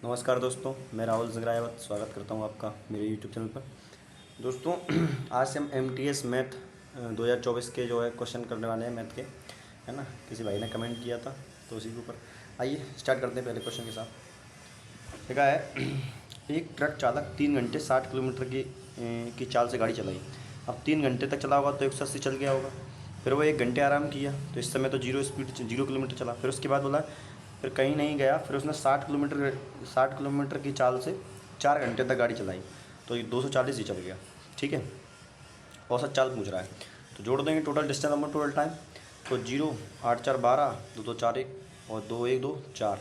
नमस्कार दोस्तों, मैं राहुल जगरायावत स्वागत करता हूं आपका मेरे यूट्यूब चैनल पर। दोस्तों, आज से हम एमटीएस मैथ 2024 के जो है क्वेश्चन करने वाले हैं मैथ के, है ना। किसी भाई ने कमेंट किया था तो उसी के ऊपर आइए स्टार्ट करते हैं पहले क्वेश्चन के साथ। लिखा है एक ट्रक चालक 3 घंटे 60 किलोमीटर की चाल से गाड़ी चलाई। अब 3 घंटे तक चला होगा तो 180 चल गया होगा। फिर वो 1 घंटे आराम किया तो इस समय तो 0 किलोमीटर चला। फिर उसके बाद बोला फिर कहीं नहीं गया, फिर उसने 60 किलोमीटर की चाल से 4 घंटे तक गाड़ी चलाई तो ये 240 ही चल गया। ठीक है, औसत चाल पूछ रहा है तो जोड़ देंगे total distance number total time. तो 0 8 4 12 2 2 4 1 और 2 1 2 4।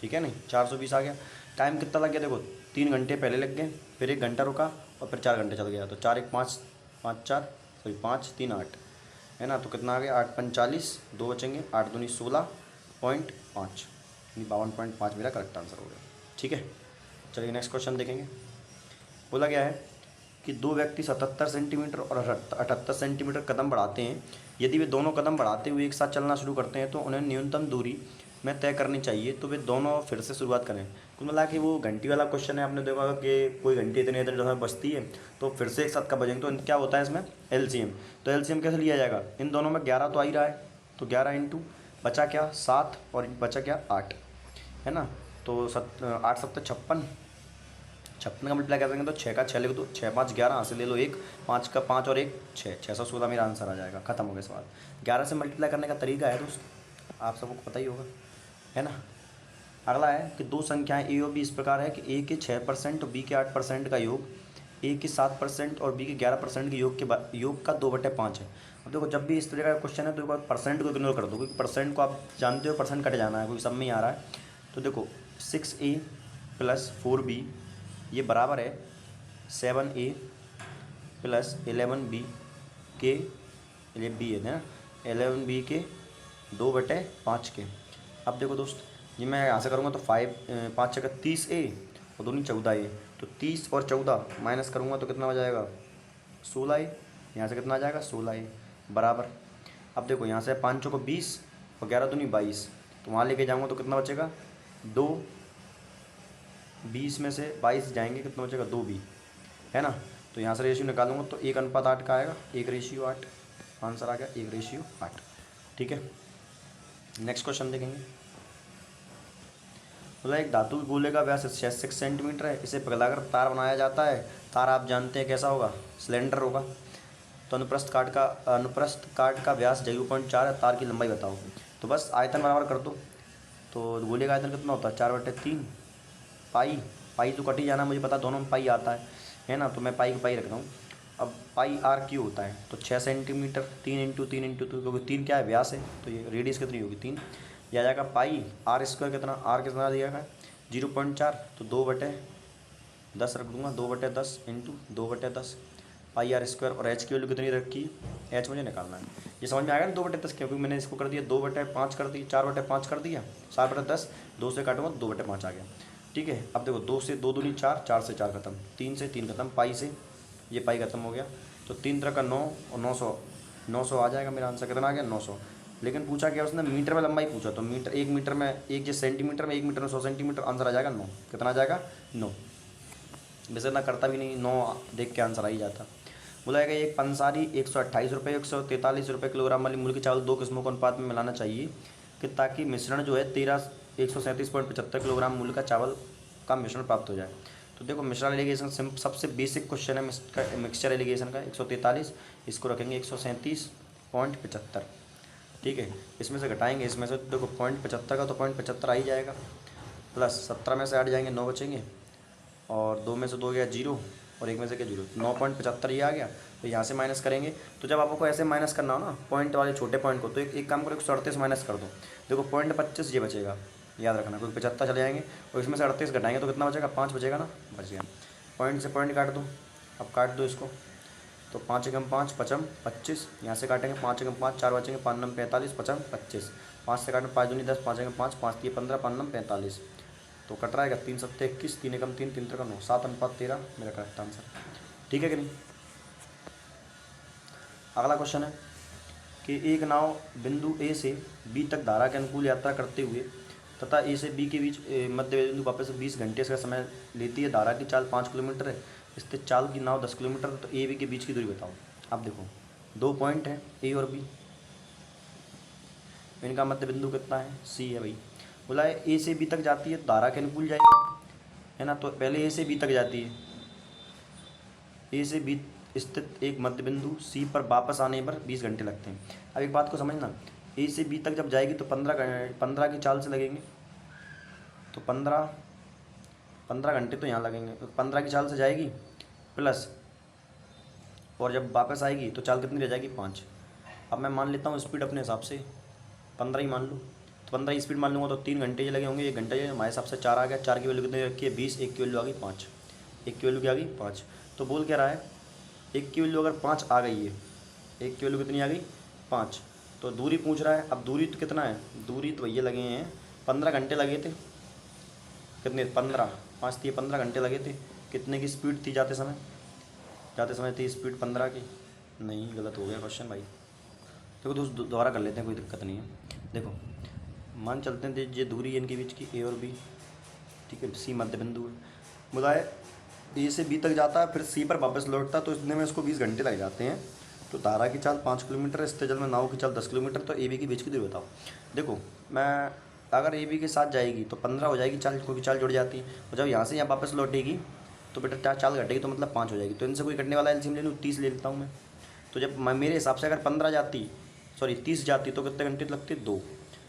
ठीक है, नहीं 420 आ गया। टाइम कितना लग गया देखो, 3 घंटे पहले लग गए, फिर 1 घंटा रुका और फिर 4 घंटे चल गया। तो 4 1 5 5 4 सॉरी 5 3 8 है ना। तो कितना आ गया 8 5 40, 2 बचेंगे, 8 दूनी 16.5 52.5 मेरा करेक्ट आंसर हो गया। ठीक है, चलिए नेक्स्ट क्वेश्चन देखेंगे। बोला गया है कि दो व्यक्ति 77 सेंटीमीटर और 78 सेंटीमीटर कदम बढ़ाते हैं। यदि वे दोनों कदम बढ़ाते हुए एक साथ चलना शुरू करते हैं तो उन्हें न्यूनतम दूरी में तय करनी चाहिए, तो वे दोनों फिर से शुरुआत करें। कुल मिला कि वो घंटी वाला क्वेश्चन है, आपने देखा होगा कि कोई घंटी इतने इतने जो बजती है तो फिर से एक साथ कब बजेंगे। तो क्या होता है इसमें एलसीएम। तो एलसीएम कैसे लिया जाएगा, इन दोनों में 11 तो आ ही रहा है तो 11 इंटू बचा क्या 7 और बचा क्या 8, है ना। तो 8 7 56, 56 का मल्टीप्लाई कर देंगे तो 6 का 6 लिख दो, 6 5 11 यहाँ से ले लो 1, 5 का 5 और 1 6, 616 मेरा आंसर आ जाएगा। खत्म हो गया सवाल। 11 से मल्टीप्लाई करने का तरीका है दोस्त, आप सबको पता ही होगा, है ना। अगला है कि दो संख्याएं ए और बी इस प्रकार है कि ए के 6% और बी के 8% का योग ए के 7% और बी के 11% के योग का 2/5 है। अब देखो, जब भी इस तरह का क्वेश्चन है तो एक बार परसेंट को इग्नोर कर दो, क्योंकि परसेंट को आप जानते हो परसेंट कट जाना है, क्योंकि सब में ही आ रहा है। तो देखो 6a प्लस 4b ये बराबर है 7a प्लस 11b के, ये बी है ना, 11b के 2/5 के। अब देखो दोस्त, ये मैं यहाँ से करूँगा तो 5 छक्का 30a और दूनी 14a, तो 30 और 14 माइनस करूँगा तो कितना हो जाएगा 16a। यहाँ से कितना आ जाएगा 16a बराबर। अब देखो यहाँ से 5 को 20 और 11 दूनी 22, तो वहाँ लेके जाऊँगा तो कितना बचेगा 2, 20 में से 22 जाएंगे कितना बचेगा 2b, है ना। तो यहाँ से रेशियो निकालूंगा तो 1:8 का आएगा, 1:8 आंसर आ गया 1:8। ठीक है, नेक्स्ट क्वेश्चन देखेंगे। बोला एक धातु के गोले का व्यास 6 सेंटीमीटर है, इसे पिघलाकर तार बनाया जाता है। तार आप जानते हैं कैसा होगा, सिलेंडर होगा। तो अनुप्रस्थ काट का व्यास 0.4 है, तार की लंबाई बताओ। तो बस आयतन बराबर कर दो। तो गोले का आयतन कितना होता है 4/3 पाई तो कट ही जाना, मुझे पता दोनों में पाई आता है ना। तो मैं पाई का पाई रख रहा हूँ। अब पाई आर क्यों होता है, तो 6 सेंटीमीटर 3 × 3 × 2, क्योंकि 3 क्या है व्यास है, तो ये रेडियस कितनी होगी 3, यह आ जाएगा पाई आर स्क्वायर कितना, आर कितना दिया है 0.4, तो 2/10 रख दूंगा, 2/10 इंटू 2/10 पाई आर स्क्वायर। और एच की वैल्यू कितनी रखी, एच मुझे निकालना है। ये समझ में आएगा ना 2/10 क्योंकि मैंने इसको कर दिया 2/5 कर दिया, 4/5 कर दिया, 7/10, 2 से काटूंगा 2/5 आ गया। ठीक है, अब देखो 2 से 2 दूनी 4, 4 से 4 खत्म, 3 से 3 खत्म, पाई से ये पाई खत्म हो गया। तो 3 तरह का 9 और 900 आ जाएगा मेरा आंसर। कितना आ गया 900। लेकिन पूछा क्या उसने, मीटर में लंबाई पूछा, तो मीटर 1 मीटर में, एक जो सेंटीमीटर में 1 मीटर में 100 सेंटीमीटर, आंसर आ जाएगा 9। कितना आ जाएगा 9। वैसे ना करता भी नहीं, 9 देख के आंसर आ ही जाता। बोला गया एक पंसारी 128 रुपये 143 रुपये किलोग्राम वाली मूल के चावल 2 किस्मों को अनुपात में मिलाना चाहिए कि ताकि मिश्रण जो है 137.75 किलोग्राम मूल का चावल का मिश्रण प्राप्त हो जाए। तो देखो मिश्रण एलिगेशन सबसे बेसिक क्वेश्चन है मिक्सचर एलिगेशन का। 143 इसको रखेंगे 137.75। ठीक है, इसमें से घटाएंगे, इसमें से देखो 0.75 का तो 0.75 आ ही जाएगा, प्लस 17 में से 8 जाएंगे 9 बचेंगे, और 2 में से 2 गया 0 और 1 में से क्या 0, 9.75 ये आ गया। तो यहाँ से माइनस करेंगे, तो जब आपको ऐसे माइनस करना हो ना पॉइंट वाले छोटे पॉइंट को, तो एक काम करो 138 माइनस कर दो, देखो 0.25 ये बचेगा, याद रखना, क्योंकि 75 चले जाएंगे और इसमें से 38 घटाएंगे तो कितना बचेगा 5 बचेगा ना, बच गया। पॉइंट से पॉइंट काट दो, अब काट दो इसको, तो 5 एकम 5 पचम 25, यहाँ से काटेंगे 5 एकम 5 4 बचेंगे, 5 नम 45 पचम 25, 5 से काटेंगे 5 दूनी 10, 5 एकम 5 5 3 15 5 नम 45, तो कट रहेगा 3 7 21, 3 एकम 3 3 3 9, 7:13 मेरा करेक्ट आंसर। ठीक है कि नहीं। अगला क्वेश्चन है कि एक नाव बिंदु ए से बी तक धारा के अनुकूल यात्रा करते हुए तथा ए से बी के बीच मध्य बिंदु वापस 20 घंटे का समय लेती है। धारा की चाल 5 किलोमीटर है, इससे चाल की नाव 10 किलोमीटर, तो ए बी के बीच की दूरी बताओ। अब देखो 2 पॉइंट हैं ए और बी, इनका मध्य बिंदु कितना है, सी है भाई। बोला है ए से बी तक जाती है तो धारा के अनुकूल जाएगी, है ना। तो पहले ए से बी तक जाती है, ए से बी स्थित एक मध्य बिंदु सी पर वापस आने पर 20 घंटे लगते हैं। अब एक बात को समझना, ए से बी तक जब जाएगी तो 15 की चाल से लगेंगे, तो 15 घंटे तो यहाँ लगेंगे। तो 15 की चाल से जाएगी प्लस, और जब वापस आएगी तो चाल कितनी रह जाएगी, 5। अब मैं मान लेता हूँ स्पीड अपने हिसाब से 15 ही मान लूँ, तो 15 की स्पीड मान लूँगा तो 3 घंटे ये लगे होंगे, 1 घंटा ये हमारे हिसाब से 4 आ गया। 4 की वैल्यू कितनी रखी है, 20, 1 की वैल्यू आ गई 5, 1 की वैल्यू क्या आ गई 5। तो बोल क्या रहा है, 1 की वैल्यू अगर 5 आ गई है, 1 की वैल्यू कितनी आ गई 5, तो दूरी पूछ रहा है। अब दूरी तो कितना है, दूरी तो भैया लगे हैं 15 घंटे लगे थे, कितने 15, 5 थी 15 घंटे लगे थे। कितने की स्पीड थी जाते समय थी स्पीड 15 की, नहीं गलत हो गया क्वेश्चन भाई। देखो दोस्त दोबारा कर लेते हैं, कोई दिक्कत नहीं है। देखो मान चलते हैं ये दूरी है इनके बीच की, ए और बी, ठीक है, सी मध्य बिंदु है। बोला है ए से बी तक जाता है फिर सी पर वापस लौटता है, तो इतने में इसको 20 घंटे लग जाते हैं। तो धारा की चाल 5 किलोमीटर, इस जल में नाव की चाल 10 किलोमीटर, तो ए बी के बीच की दूरी बताओ। देखो मैं अगर ए बी के साथ जाएगी तो 15 हो जाएगी चाल, क्योंकि चाल जुड़ जाती है, और जब यहाँ से यहाँ वापस लौटेगी तो बेटा चाल घटेगी, तो मतलब 5 हो जाएगी। तो इनसे कोई कटने वाला एलसीएम ले लूँ, 30 ले लेता हूँ मैं। तो जब मेरे हिसाब से अगर 15 जाती, सॉरी 30 जाती, तो कितने घंटे लगते, 2,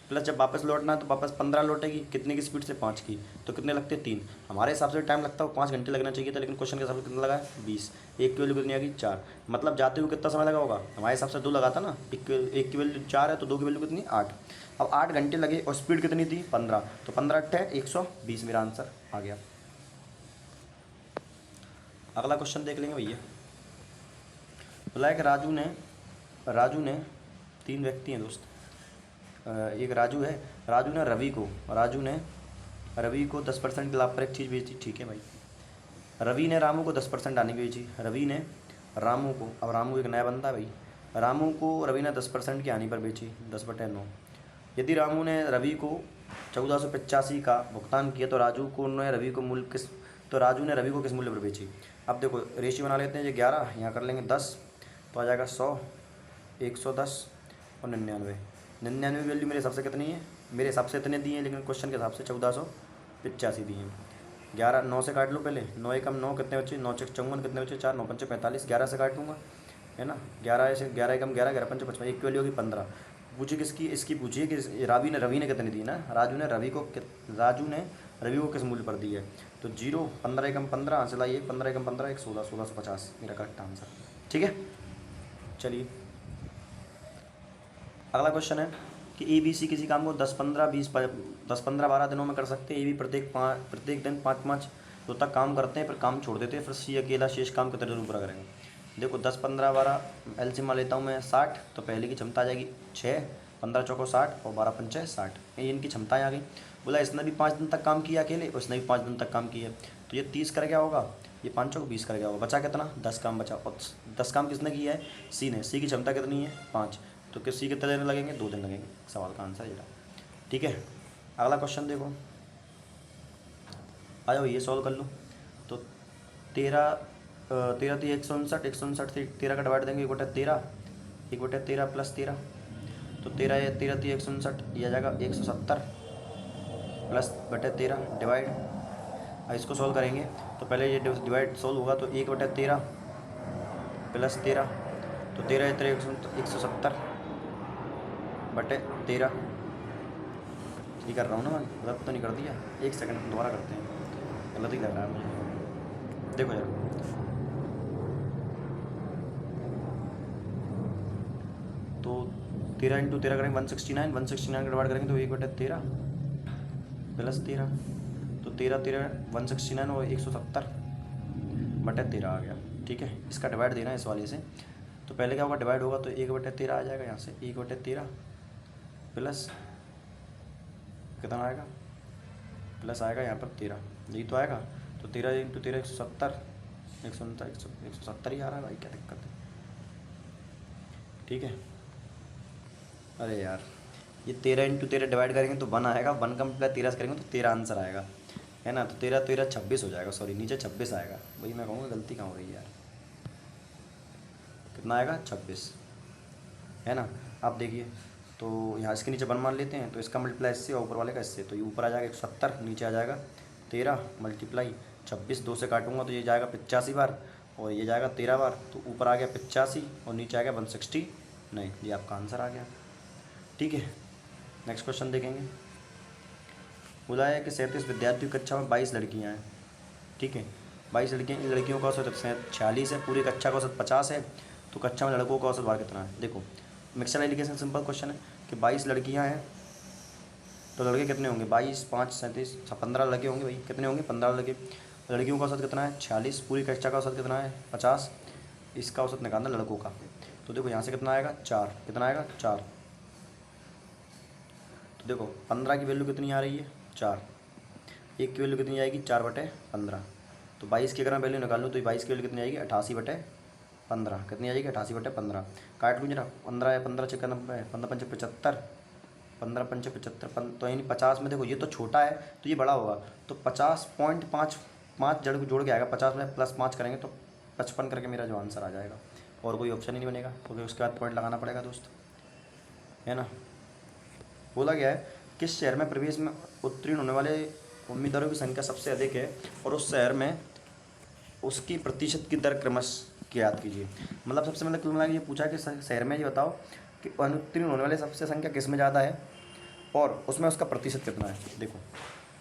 प्लस जब वापस लौटना है तो वापस 15 लौटेगी, कितने की स्पीड से 5 की, तो कितने लगते 3। हमारे हिसाब से टाइम लगता है 5 घंटे लगना चाहिए था, लेकिन क्वेश्चन के हिसाब से कितना लगा है 20। 1 की वैल्यू कितनी आ गई 4, मतलब जाते हुए कितना समय लगा होगा, हमारे हिसाब से 2 लगा था ना, एक की वैल्यू 4 है तो 2 की वैल्यू कितनी 8। अब 8 घंटे लगे और स्पीड कितनी थी 15, तो 15 × 120 मेरा आंसर आ गया। अगला क्वेश्चन देख लेंगे भैया। बोला है कि राजू ने 3 व्यक्ति हैं दोस्त, एक राजू है, राजू ने रवि को 10% के लाभ पर एक चीज़ बेची, ठीक है भाई। रवि ने रामू को 10% आने की बेची, रवि ने रामू को, अब रामू एक नया बंदा है भाई, रामू को रवि ने 10% की हानि पर बेची, 10/9। यदि रामू ने रवि को 1485 का भुगतान किया तो राजू ने रवि को किस मूल्य पर बेची। अब देखो रेशियो बना लेते हैं, ये 11 यहाँ कर लेंगे 10, तो आ जाएगा 100, 110 और 99। 99 वैल्यू मेरे हिसाब से कितनी है, मेरे हिसाब से इतने दिए हैं, लेकिन क्वेश्चन के हिसाब से 1485 दिए हैं। 11 9 से काट लो पहले, 9 एकम 9 कितने बचे, 9 × 54 कितने बचे 4, 9 × 5 45, 11 से काट दूँगा, है ना। 11 से 11 एकम 11, 11 × 5 55, एक की वैल्यू होगी 15। पूछिए किसकी, इसकी पूछिए कि रवि ने कितनी दी ना, राजू ने रवि को किस मूल्य पर दी है। तो 0, 15 एकम 15, हासिल आई 15 एकम 15, 1 16, 1650 मेरा करेक्ट आंसर, ठीक है। चलिए अगला क्वेश्चन है कि ए बी सी किसी काम को 10 15 12 दिनों में कर सकते हैं। ए बी प्रत्येक दिन 5 दो तक काम करते हैं, फिर काम छोड़ देते हैं, फिर सी अकेला शेष काम कितने दिनों पूरा करेंगे। देखो 10 15 12 एलसीएम लेता हूँ मैं 60, तो पहले की क्षमता आ जाएगी 6, 15 चौको 60 और 12 पंचे 60, ये इनकी क्षमताएँ आ गई। बोला इसने भी 5 दिन तक काम किया अकेले, उसने भी 5 दिन तक काम किया, तो ये 30 कर गया होगा, ये 5 चौको 20 कर गया होगा, बचा कितना 10 काम बचा। और 10 काम किसने किया है, सी ने। सी की क्षमता कितनी है 5, तो किसी कितने दिन लगेंगे 2 दिन लगेंगे, सवाल का आंसर ये रहा, ठीक है। अगला क्वेश्चन देखो, आ जाओ ये सॉल्व कर लो। तो 13 थी 159, 159 थी 13 का डिवाइड देंगे 1/13, 1/13 + 13, तो 13 थी 159, ये आ जाएगा 170 + 13 डिवाइड। अब इसको सॉल्व करेंगे तो पहले ये डिवाइड सॉल्व होगा, तो 1/13 + 13, तो 13 170 बटे 13, ये कर रहा हूँ ना मैं, गलत तो नहीं कर दिया, 1 सेकंड दोबारा करते हैं, गलत ही लग रहा है मुझे। देखो यार तो 13 × 13 करेंगे 169, 169 का डिवाइड करेंगे तो 1/13 + 13, तो 13 169 और 170 बटे 13 आ गया, ठीक है। इसका डिवाइड देना है इस वाले से, तो पहले क्या होगा डिवाइड होगा, तो 1/13 आ जाएगा यहाँ से, 1/13 प्लस कितना आएगा, प्लस आएगा यहाँ पर 13, यही तो आएगा, तो 13 × 13 170, 170 ही आ रहा है भाई, क्या दिक्कत है, ठीक है। अरे यार ये 13 × 13 डिवाइड करेंगे तो 1 आएगा, 1 का मल्टीप्लाई 13 से करेंगे तो 13 आंसर आएगा, है ना। तो 13 26 हो जाएगा, सॉरी नीचे 26 आएगा। वही मैं कहूँगा गलती कहाँ हो रही है यार, कितना आएगा 26, है ना। आप देखिए तो यहाँ इसके नीचे 1 मान लेते हैं, तो इसका मल्टीप्लाई इससे और ऊपर वाले का इससे, तो ये ऊपर आ जाएगा 170, नीचे आ जाएगा 13 मल्टीप्लाई 26, 2 से काटूंगा तो ये जाएगा 85 बार और ये जाएगा 13 बार, तो ऊपर आ गया 85 और नीचे आ गया 160, नहीं ये आपका आंसर आ गया। ठीक है, नेक्स्ट क्वेश्चन देखेंगे। बोला है कि 37 विद्यार्थी कक्षा में 22 लड़कियाँ हैं, ठीक है। 22 लड़कियों का औसत 46 है, पूरी कक्षा का औसत 50 है, तो कक्षा में लड़कों का औसत भार कितना है। देखो मिक्सर एलिगेशन सिंपल क्वेश्चन है कि 22 लड़कियां हैं तो लड़के कितने होंगे, 22 5 37 15 लड़के होंगे भाई, कितने होंगे 15 लड़के। लड़कियों का औसत कितना है 46, पूरी कक्षा का औसत कितना है 50, इसका औसत निकालना लड़कों का। तो देखो यहाँ से कितना आएगा 4, कितना आएगा 4, तो देखो 15 की वैल्यू कितनी आ रही है 4, 1 की वैल्यू कितनी आएगी 4/15, तो 22 की अगर मैं वैल्यू निकाल लूँ तो 22 की वैल्यू कितनी आएगी 88/15, कितनी आ जाएगी 88/15, काट लूँ जरा, 15 है 15 छक्का 90, 15 पंचे 75, 15 पंचे 75, तो यानी 50 में देखो ये तो छोटा है तो ये बड़ा होगा, तो 50.5 जड़ को जोड़ के आएगा, 50 में +5 करेंगे तो 55 करके मेरा जो आंसर आ जाएगा, और कोई ऑप्शन ही नहीं बनेगा क्योंकि उसके बाद पॉइंट लगाना पड़ेगा दोस्त, है ना। बोला गया है किस शहर में प्रवेश में उत्तीर्ण होने वाले उम्मीदवारों की संख्या सबसे अधिक है और उस शहर में उसकी प्रतिशत की दर क्रमशः ज्ञात कीजिए। मतलब सबसे मतलब कुल मिला के ये पूछा कि शहर में ये बताओ कि अनुत्तीर्ण होने वाले सबसे संख्या किस में ज़्यादा है और उसमें उसका प्रतिशत कितना है। देखो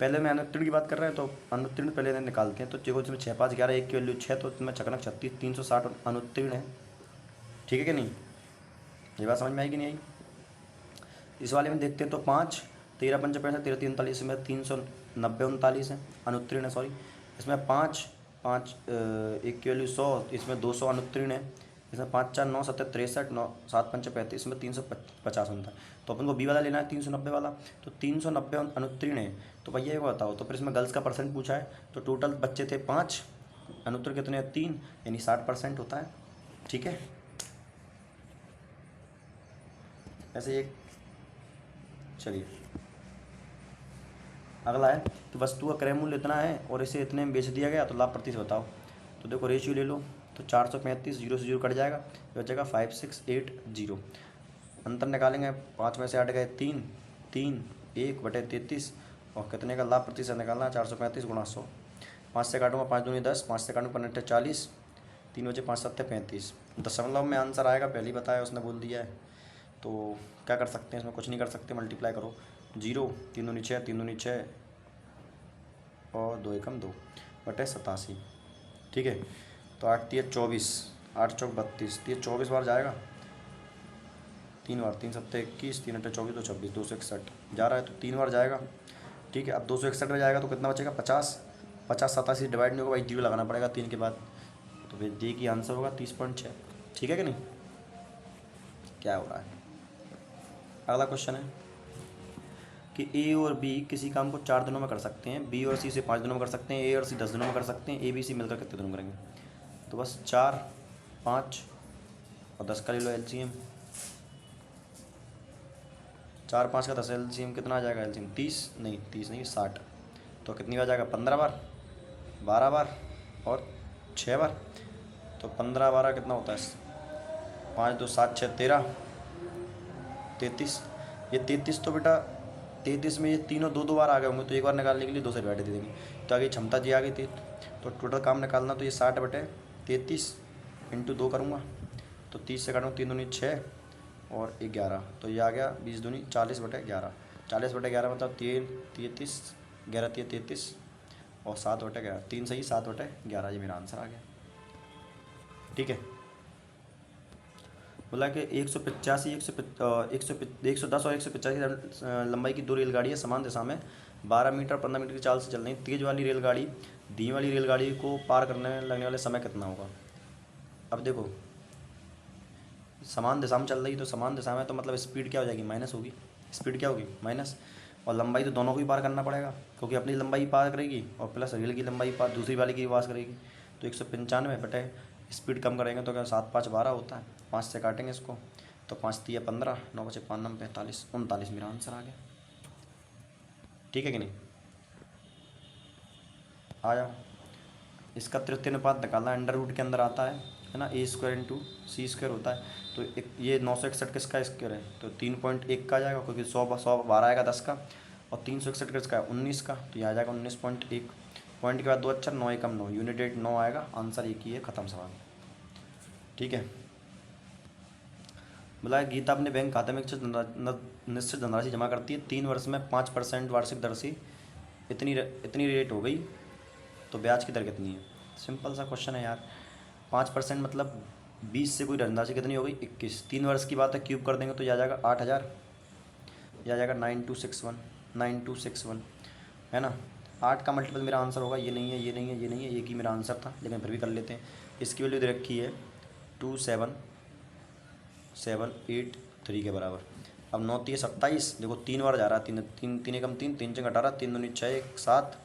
पहले मैं अनुत्तीर्ण की बात कर रहे हैं तो अनुत्तीर्ण पहले निकालते हैं, तो देखो इसमें 6 5 11 1 की वैल्यू 6, तो इसमें चकनक 36 360 अनुत्तीर्ण है, ठीक है कि नहीं, ये बात समझ में आई कि नहीं आई। इस वाले में देखते हैं तो 5 13 पंच 65 13 3 39 में 390 39 है अनुत्तीर्ण है, सॉरी इसमें 5 5 1 की वैल्यू 100, इसमें 200 अनुत्तीर्ण है, इसमें 5 4 9 7 63 9 7 पंच 35, इसमें 350 होता है, तो अपन को बी वाला लेना है 390 वाला, तो 390 अनुत्तीर्ण है। तो भैया ये बताओ, तो फिर इसमें गर्ल्स का परसेंट पूछा है, तो टोटल बच्चे थे 5, अनुत्तीर्ण कितने हैं 3, यानी 60% होता है, ठीक है। ऐसे एक चलिए अगला है कि वस्तु का क्रय मूल्य इतना है और इसे इतने में बेच दिया गया तो लाभ प्रतिशत बताओ। तो देखो रेशियो ले लो, तो 435 0 से 0 कट जाएगा, बचेगा 5680, अंतर निकालेंगे 5 में से 8 गए 3 3 1/33 और कितने का लाभ प्रतिशत निकालना है 435 × 100, 5 से काटूंगा 5 दूनी 10, 5 से काटूंगा 15 40, 3 बचे 5 7 35, दशमलव में आंसर आएगा, पहले ही बताया उसने बोल दिया है। तो क्या कर सकते हैं इसमें, कुछ नहीं कर सकते, मल्टीप्लाई करो 0 3 दूनी 6 3 दूनी 6 और 2 एकम 2/87, ठीक है। तो 8 3 24 8 चौक 32, तो ये 24 बार जाएगा, 3 बार 3 7 21 3 8 24 2 26 261 जा रहा है, तो 3 बार जाएगा, ठीक है। अब 261 में जाएगा तो कितना बचेगा 50 50 87 डिवाइड नहीं होगा भाई, 0 लगाना पड़ेगा 3 के बाद, तो फिर डी की आंसर होगा 30.6, ठीक है कि नहीं। क्या हो रहा है, अगला क्वेश्चन है कि ए और बी किसी काम को 4 दिनों में कर सकते हैं, बी और सी से 5 दिनों में कर सकते हैं, ए और सी 10 दिनों में कर सकते हैं, ए बी सी मिलकर कितने दिनों में करेंगे। तो बस 4 5 और 10 का ले लो एलसीएम, 4 5 का 10 एलसीएम कितना आ जाएगा, एलसीएम 30 नहीं 60, तो कितनी बार जाएगा 15 बार 12 बार और 6 बार, तो 15 12 कितना होता है 5 2 7 6 13 33, ये 33 तो बेटा 33 में ये तीनों 2 2 बार आ गए होंगे, तो एक बार निकालने के लिए 2 से डिवाइड दे देंगे, तो आगे क्षमता जी आ गई थी, तो टोटल काम निकालना, तो ये 60/33 × 2 करूँगा, तो 30 से काटूँगा 3 दूनी 6 और 11, तो ये आ गया 20 दूनी 40/11, 40/11 मतलब 3 33 11 3 33 और 7/11, 3 सही 7/11, ये मेरा आंसर आ गया, ठीक है। बोला कि 110 और 185 लंबाई की 2 रेलगाड़ियाँ समान दिशा में 12 मीटर 15 मीटर की चाल से चल रही, तेज वाली रेलगाड़ी धीमी वाली रेलगाड़ी को पार करने में लगने वाले समय कितना होगा। अब देखो समान दिशा में चल रही, तो समान दिशा में तो मतलब स्पीड क्या हो जाएगी माइनस होगी, स्पीड क्या होगी माइनस, और लंबाई तो दोनों को ही पार करना पड़ेगा क्योंकि अपनी लंबाई पार करेगी और प्लस रेल की लंबाई पार दूसरी वाली की पास करेगी, तो 195 बटे स्पीड कम करेंगे तो क्या 7 5 12 होता है, 5 से काटेंगे इसको, तो 5×3 = 15, 9 बचे 5 9 45, 39 मेरा आंसर आ गया। ठीक है कि नहीं? आ जाओ। इसका तृतीय अनुपात निकालना, अंडर रूट के अंदर आता है ना, a² × c² होता है। तो ये 961 किसका स्क्वायर है, तो 3.1 का आ जाएगा, क्योंकि 100 12 आएगा 10 का, और 361 किसका है 19 का, तो ये आ जाएगा 19.1। पॉइंट के बाद 2 अक्षर, 9 एकम 9, यूनिट डेट 9 आएगा, आंसर एक ही है, ख़त्म सवाल। ठीक है। बोला गीता अपने बैंक खाते में निश्चित धनराशि जमा करती है, 3 वर्ष में 5% वार्षिक दर से इतनी रेट हो गई, तो ब्याज की दर कितनी है? सिंपल सा क्वेश्चन है यार। 5% मतलब 20 से कोई धनराशि कितनी हो गई 21, 3 वर्ष की बात है, क्यूब कर देंगे तो यह आ जाएगा 8000, यह आ जाएगा 9261 है ना। 8 का मल्टीपल मेरा आंसर होगा, ये नहीं है, ये नहीं है, ये नहीं है, एक ही मेरा आंसर था, लेकिन फिर भी कर लेते हैं। इसकी वैल्यू दे रखी है 27783 के बराबर। अब 9 3 27, देखो 3 बार जा रहा है, 3 3 3 एकम 3, 3 6 18, 3 दूनी 6 1 7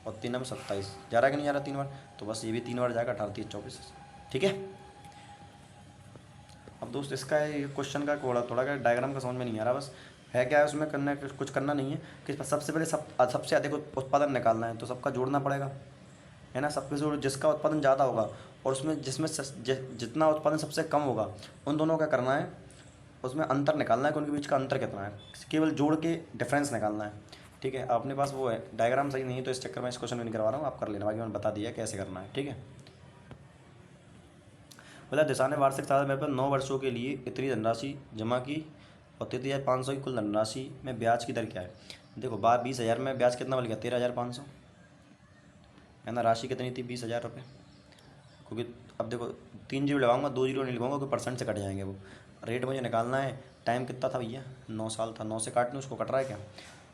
और 3 9 27, जा रहा है कि नहीं जा रहा 3 बार, तो बस ये भी 3 बार जाएगा, 18 3 24। ठीक है। अब दोस्त इसका क्वेश्चन का थोड़ा क्या डायग्राम का समझ में नहीं आ रहा, बस है क्या है उसमें, करना कुछ करना नहीं है कि सबसे पहले सबसे अधिक उत्पादन निकालना है, तो सबका जोड़ना पड़ेगा, है ना। सबके जोड़ जिसका उत्पादन ज़्यादा होगा और उसमें जितना उत्पादन सबसे कम होगा, उन दोनों का करना है, उसमें अंतर निकालना है कि उनके बीच का अंतर कितना है, केवल जोड़ के डिफरेंस निकालना है। ठीक है। अपने पास वो है डायग्राम सही नहीं है, तो इस चक्कर में इस क्वेश्चन में नहीं करवा रहा हूँ, आप कर लेना, बाकी मैंने बता दिया कैसे करना है। ठीक है। बोला दिशा ने वार्षिक साधारण ब्याज पर 9 वर्षों के लिए इतनी धनराशि जमा की और 33,500 की कुल धनराशि में ब्याज की दर क्या है? देखो 20,000 में ब्याज कितना बन गया 13,500, है ना। राशि कितनी थी 20,000 रुपये, क्योंकि अब देखो 3 जीरो लगाऊंगा, 2 जीरो नहीं लगाऊंगा, क्योंकि परसेंट से कट जाएंगे वो। रेट मुझे निकालना है, टाइम कितना था भैया 9 साल था, 9 से काटने उसको कट रहा है क्या,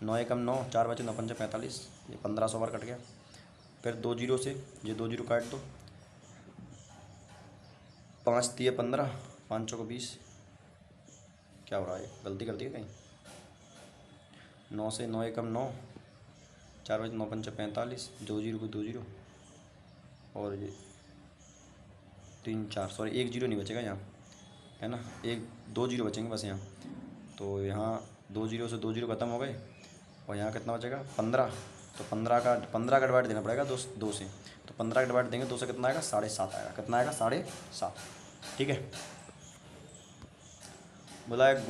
9 एकम 9, 4 बचे 9 पंजे 45, ये 1500 बार कट गया। फिर 2 जीरो से ये 2 जीरो काट दो, 5 3 15, 5 चौको 20, क्या हो रहा है, गलती कर दी है कहीं। 9 से 9 एकम 9, 4 बजे 9 पंजे 45, 2 जीरो को 2 जीरो, और ये 3 4, सॉरी 1 जीरो नहीं बचेगा यहाँ, है ना, 2 जीरो बचेंगे बस यहाँ। तो यहाँ 2 जीरो से 2 जीरो खत्म हो गए, और यहाँ कितना बचेगा 15, तो 15 का डिवाइड देना पड़ेगा 2 से, तो 15 का डिवाइड देंगे 2 से, कितना आएगा 7.5 आएगा, कितना आएगा 7.5। ठीक है। बोला है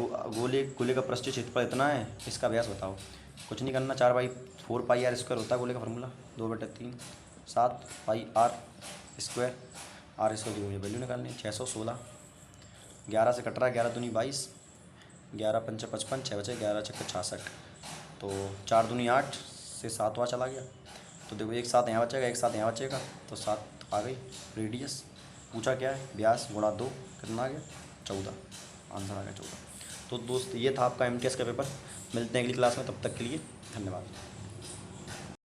गोले का पृष्ठीय क्षेत्रफल इतना है, इसका व्यास बताओ। कुछ नहीं करना, 4/4πr² होता है गोले का फार्मूला, 2/3 7πr², r² की वैल्यू निकालनी है 616। 11 से कट रहा है, 11 दूनी 22, 11 पंचे 55, 6 बचे 11 छक्के 66, तो 4 दूनी 8 से 7वां चला गया, तो देखो एक साथ यहाँ बचेगा, एक साथ यहाँ बचेगा, तो 7 आ गई। रेडियस पूछा क्या है, व्यास गुणा 2, कितना आ गया 14, आंसर आ गया 14। तो दोस्त ये था आपका MTS का पेपर। मिलते हैं अगली क्लास में, तब तक के लिए धन्यवाद।